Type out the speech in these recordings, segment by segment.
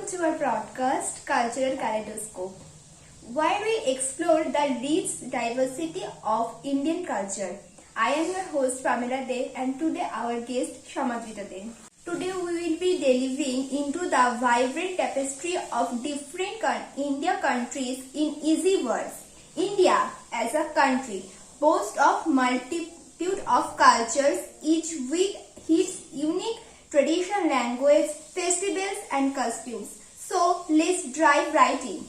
welcome to our broadcast Cultural Kaleidoscope, where we explore the rich diversity of Indian culture. I am your host Pamela De and today our guest Shamadrita De. Today we will be delving into the vibrant tapestry of different India countries in easy words. India as a country boasts of multitude of cultures, each with its unique tradition, language, festivals and costumes. So let's dive right in.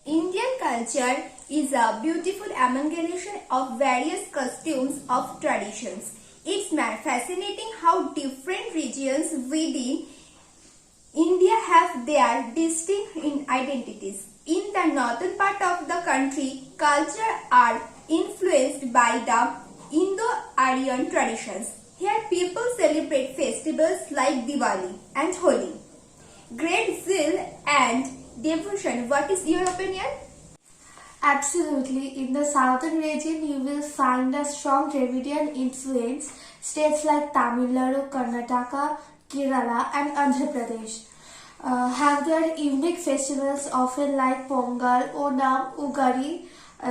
Indian culture is a beautiful amalgamation of various costumes of traditions. It's fascinating how different regions within India have their distinct identities. In the northern part of the country, culture are influenced by the Indo-Aryan traditions. Here people celebrate festivals like Diwali and Holi. Great zeal and devotion. What is your opinion? Absolutely. In the southern region, you will find a strong Dravidian influence. States like Tamil Nadu, Karnataka, Kerala and Andhra Pradesh have their unique festivals often like Pongal, Onam, Ugadi.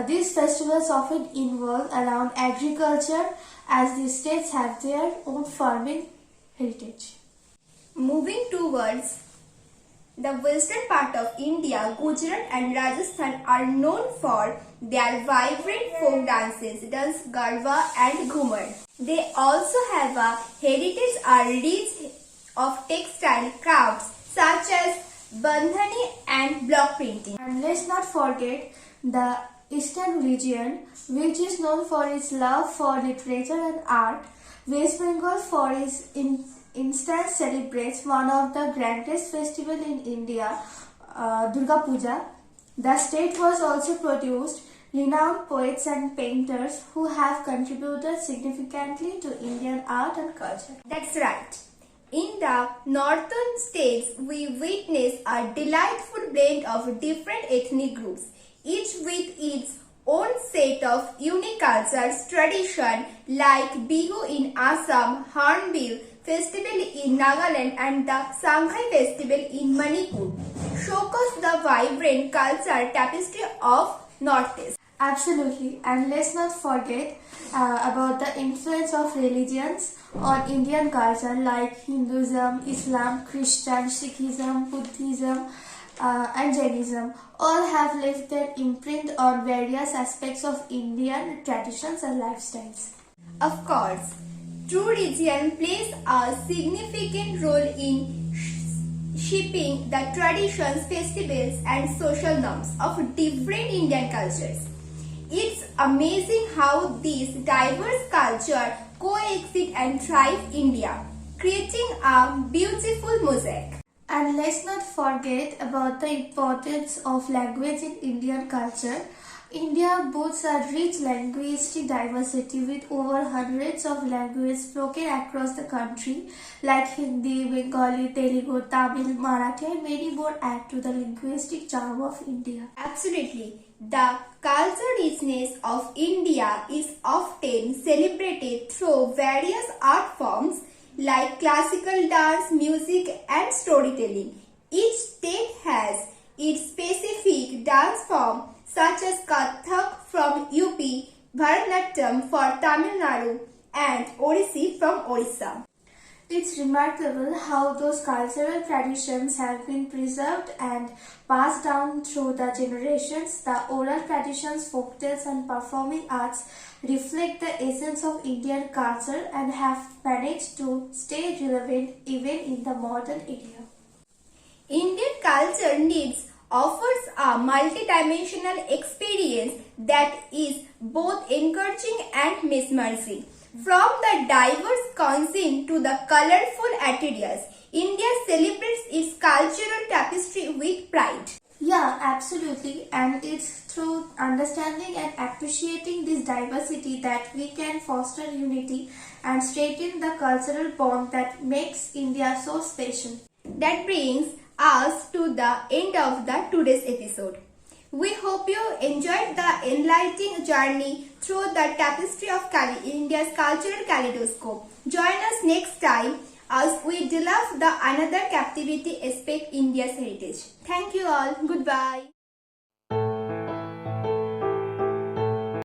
These festivals often involve around agriculture as these states have their own farming heritage. Moving towards the western part of India, Gujarat and Rajasthan are known for their vibrant folk dances, dance Garba and Ghumar. They also have a heritage rich of textile crafts such as bandhani and block printing. And let's not forget the eastern region, which is known for its love for literature and art. West Bengal for its instance celebrates one of the grandest festivals in India, Durga Puja. The state was also produced renowned poets and painters who have contributed significantly to Indian art and culture. That's right. In the northern states, we witness a delightful blend of different ethnic groups, each with its own set of unique cultures, tradition like Bihu in Assam, Hornbill Festival in Nagaland and the Sanghai Festival in Manipur showcase the vibrant culture tapestry of Northeast. Absolutely, and let's not forget about the influence of religions on Indian culture like Hinduism, Islam, Christian, Sikhism, Buddhism and Jainism. All have left their imprint on various aspects of Indian traditions and lifestyles. Of course, true religion plays a significant role in shaping the traditions, festivals and social norms of different Indian cultures. It's amazing how these diverse cultures coexist and thrive in India, creating a beautiful mosaic. And let's not forget about the importance of language in Indian culture. India boasts a rich linguistic diversity with over hundreds of languages spoken across the country like Hindi, Bengali, Telugu, Tamil, Marathi and many more add to the linguistic charm of India. Absolutely. The cultural richness of India is often celebrated through various art forms like classical dance, music and storytelling. Each state has its specific dance form such as Kathak from UP, Bharatanatyam for Tamil Nadu and Odissi from Orissa. It's remarkable how those cultural traditions have been preserved and passed down through the generations. The oral traditions, folktales and performing arts reflect the essence of Indian culture and have managed to stay relevant even in the modern era. Indian culture offers a multidimensional experience that is both encouraging and mesmerizing. From the diverse cuisine to the colorful ateliers, India celebrates its cultural tapestry with pride. Yeah, absolutely. And it's through understanding and appreciating this diversity that we can foster unity and strengthen the cultural bond that makes India so special. That brings us to the end of today's episode. We hope you enjoyed the enlightening journey through the tapestry of India's cultural kaleidoscope. Join us next time as we delve the another captivity aspect India's heritage. Thank you all. Goodbye.